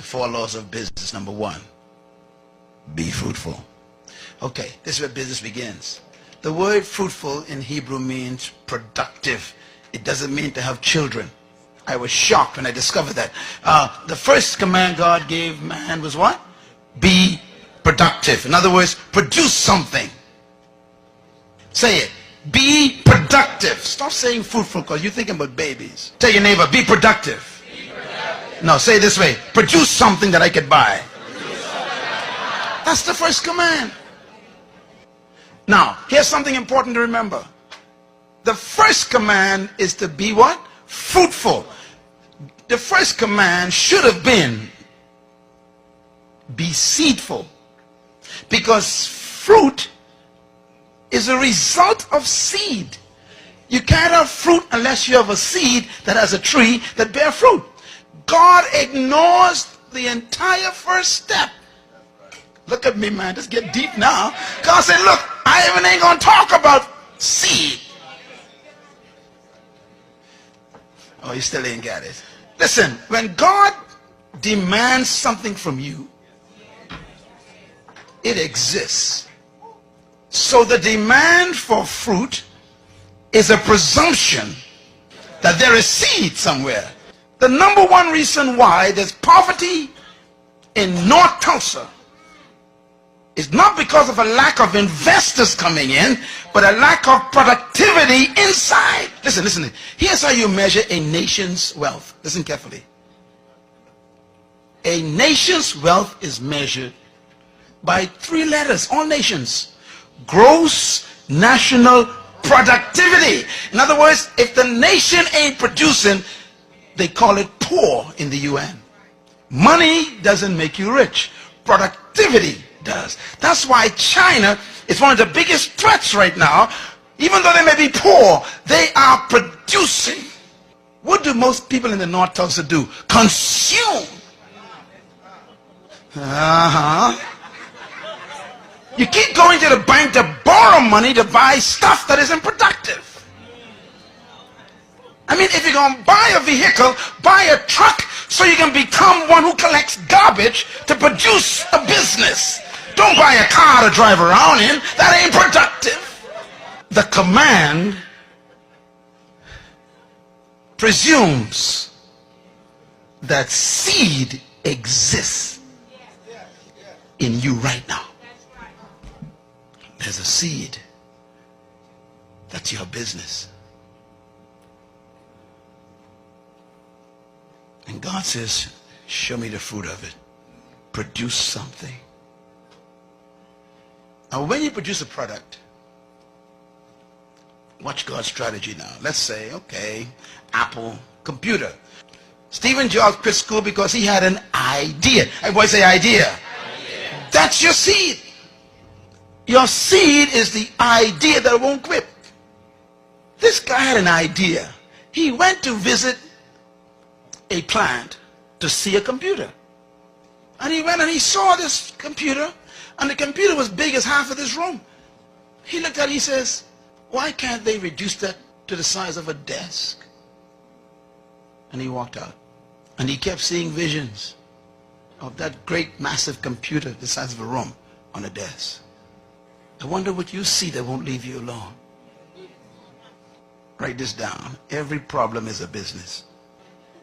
4 laws of business. Number 1, be fruitful. Okay, this is where business begins. The word fruitful in Hebrew means productive. It doesn't mean to have children. I was shocked when I discovered that. The first command God gave man was what? Be productive. In other words, produce something. Say it. Be productive. Stop saying fruitful because you're thinking about babies. Tell your neighbor, be productive. Be productive. No, say it this way. Produce something that I could buy. That's the first command. Now, here's something important to remember. The first command is to be what? Fruitful. The first command should have been be seedful. Because fruit is a result of seed. You can't have fruit unless you have a seed that has a tree that bears fruit. God ignores the entire first step. Look at me, man. Just get deep now. God said, look, I even ain't going to talk about seed. Oh, you still ain't got it. Listen, when God demands something from you, it exists. So the demand for fruit is a presumption that there is seed somewhere. The number one reason why there's poverty in North Tulsa is not because of a lack of investors coming in, but a lack of productivity inside. Listen, listen. Here's how you measure a nation's wealth. Listen carefully. A nation's wealth is measured by 3 letters, all nations. Gross national productivity. In other words, if the nation ain't producing, they call it poor in the UN. Money doesn't make you rich. Productivity does. That's why China is one of the biggest threats right now. Even though they may be poor, they are producing. What do most people in the North Tulsa do? Consume. You keep going to the bank to borrow money to buy stuff that isn't productive. I mean, if you're going to buy a vehicle, buy a truck so you can become one who collects garbage to produce a business. Don't buy a car to drive around in. That ain't productive. The command presumes that seed exists in you right now. There's a seed. That's your business. And God says, show me the fruit of it. Produce something. Now, when you produce a product, watch God's strategy now. Let's say, okay, Apple computer. Stephen Jobs quit school because he had an idea. Everybody say idea. That's your seed. Your seed is the idea that won't quit. This guy had an idea. He went to visit a plant to see a computer. And he went and he saw this computer, and the computer was big as half of this room. He looked at it, he says, why can't they reduce that to the size of a desk? And he walked out. And he kept seeing visions of that great massive computer the size of a room on a desk. I wonder what you see that won't leave you alone. Write this down. Every problem is a business.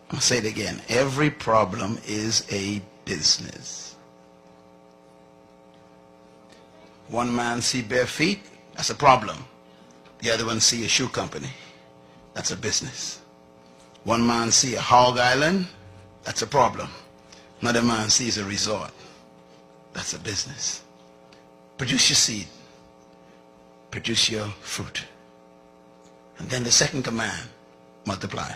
I'm going to say it again. Every problem is a business. One man see bare feet, that's a problem. The other one see a shoe company, that's a business. One man see a hog island, that's a problem. Another man sees a resort, that's a business. Produce your seed. Produce your fruit. And then the second command, multiply.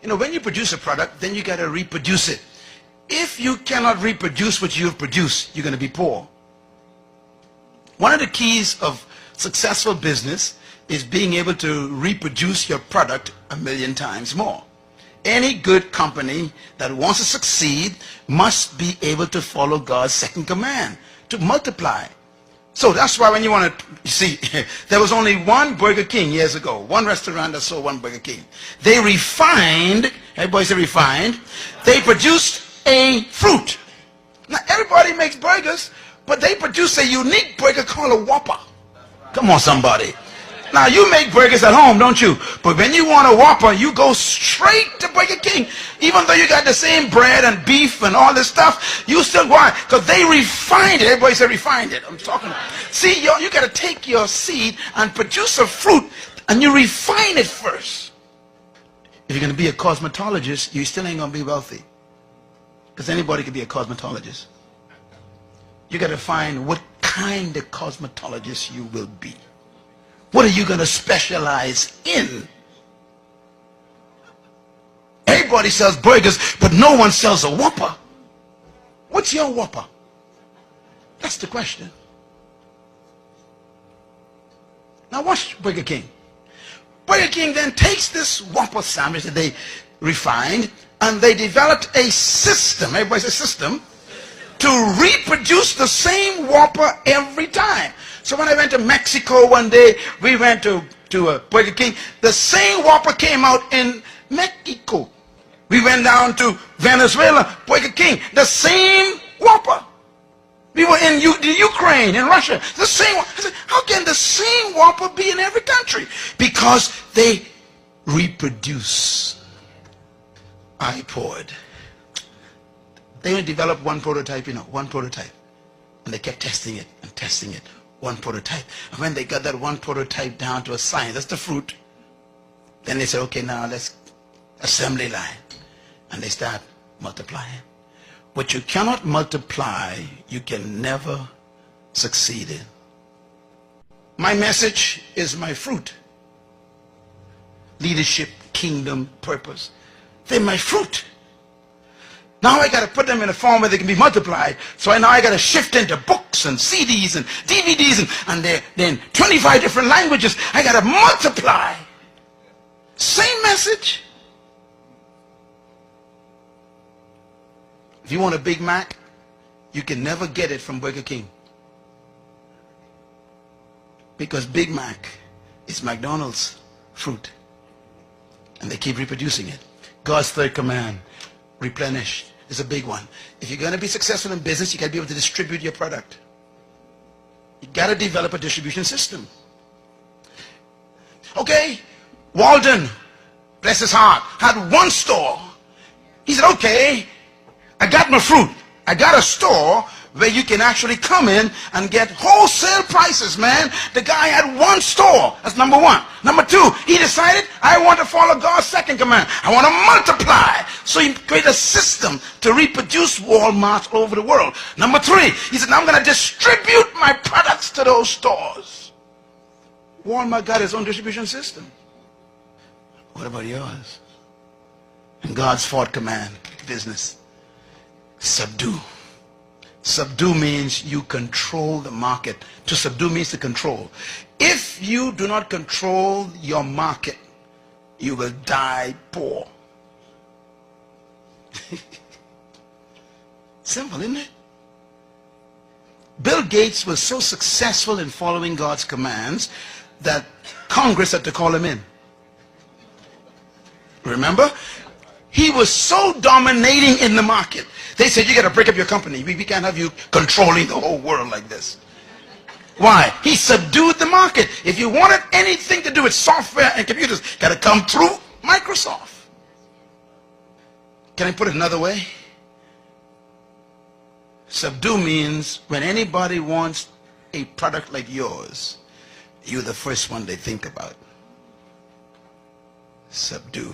You know, when you produce a product, then you got to reproduce it. If you cannot reproduce what you've produced, you're going to be poor. One of the keys of successful business is being able to reproduce your product 1,000,000 times more. Any good company that wants to succeed must be able to follow God's second command, to multiply. So that's why when you want to, you see, there was only one Burger King years ago, one restaurant that sold one Burger King. They refined, everybody say refined, they produced a fruit. everybody makes burgers, but they produce a unique burger called a Whopper. Come on, somebody. Now, you make burgers at home, don't you? But when you want a Whopper, you go straight to Burger King. Even though you got the same bread and beef and all this stuff, you still, why? Because they refined it. Everybody say refined it. I'm talking about. See, you got to take your seed and produce a fruit, and you refine it first. If you're going to be a cosmetologist, you still ain't going to be wealthy. Because anybody can be a cosmetologist. You got to find what kind of cosmetologist you will be. What are you going to specialize in? Everybody sells burgers, but no one sells a Whopper. What's your Whopper? That's the question. Now watch Burger King. Burger King then takes this Whopper sandwich that they refined, and they developed a system, everybody says system, to reproduce the same Whopper every time. So when I went to Mexico one day, we went to Burger King. The same Whopper came out in Mexico. We went down to Venezuela, Burger King. The same Whopper. We were in the Ukraine, in Russia. The same. I said, how can the same Whopper be in every country? Because they reproduce. iPod. They only developed one prototype, one prototype. And they kept testing it and testing it. One prototype. And when they got that one prototype down to a science, that's the fruit. Then they said, okay, now let's assembly line. And they start multiplying. What you cannot multiply, you can never succeed in. My message is my fruit. Leadership, kingdom, purpose. They're my fruit. Now I got to put them in a form where they can be multiplied. So now I got to shift into books and CDs and DVDs and they're in 25 different languages. I got to multiply. Same message. If you want a Big Mac, you can never get it from Burger King. Because Big Mac is McDonald's fruit. And they keep reproducing it. God's third command, replenish, is a big one. If you're going to be successful in business, you got to be able to distribute your product. You got to develop a distribution system. Okay, Walden, bless his heart, had one store. He said, okay, I got my fruit. I got a store where you can actually come in and get wholesale prices, man. The guy had one store. That's number one. Number two, he decided, I want to follow God's second command. I want to multiply. So he created a system to reproduce Walmart all over the world. Number three, he said, now I'm going to distribute my products to those stores. Walmart got his own distribution system. What about yours? And God's fourth command, business, subdue. Subdue means you control the market. To subdue means to control. If you do not control your market, you will die poor. Simple, isn't it? Bill Gates was so successful in following God's commands that Congress had to call him in. Remember? He was so dominating in the market. They said, you got to break up your company. We can't have you controlling the whole world like this. Why? He subdued the market. If you wanted anything to do with software and computers, got to come through Microsoft. Can I put it another way? Subdue means when anybody wants a product like yours, you're the first one they think about. Subdue.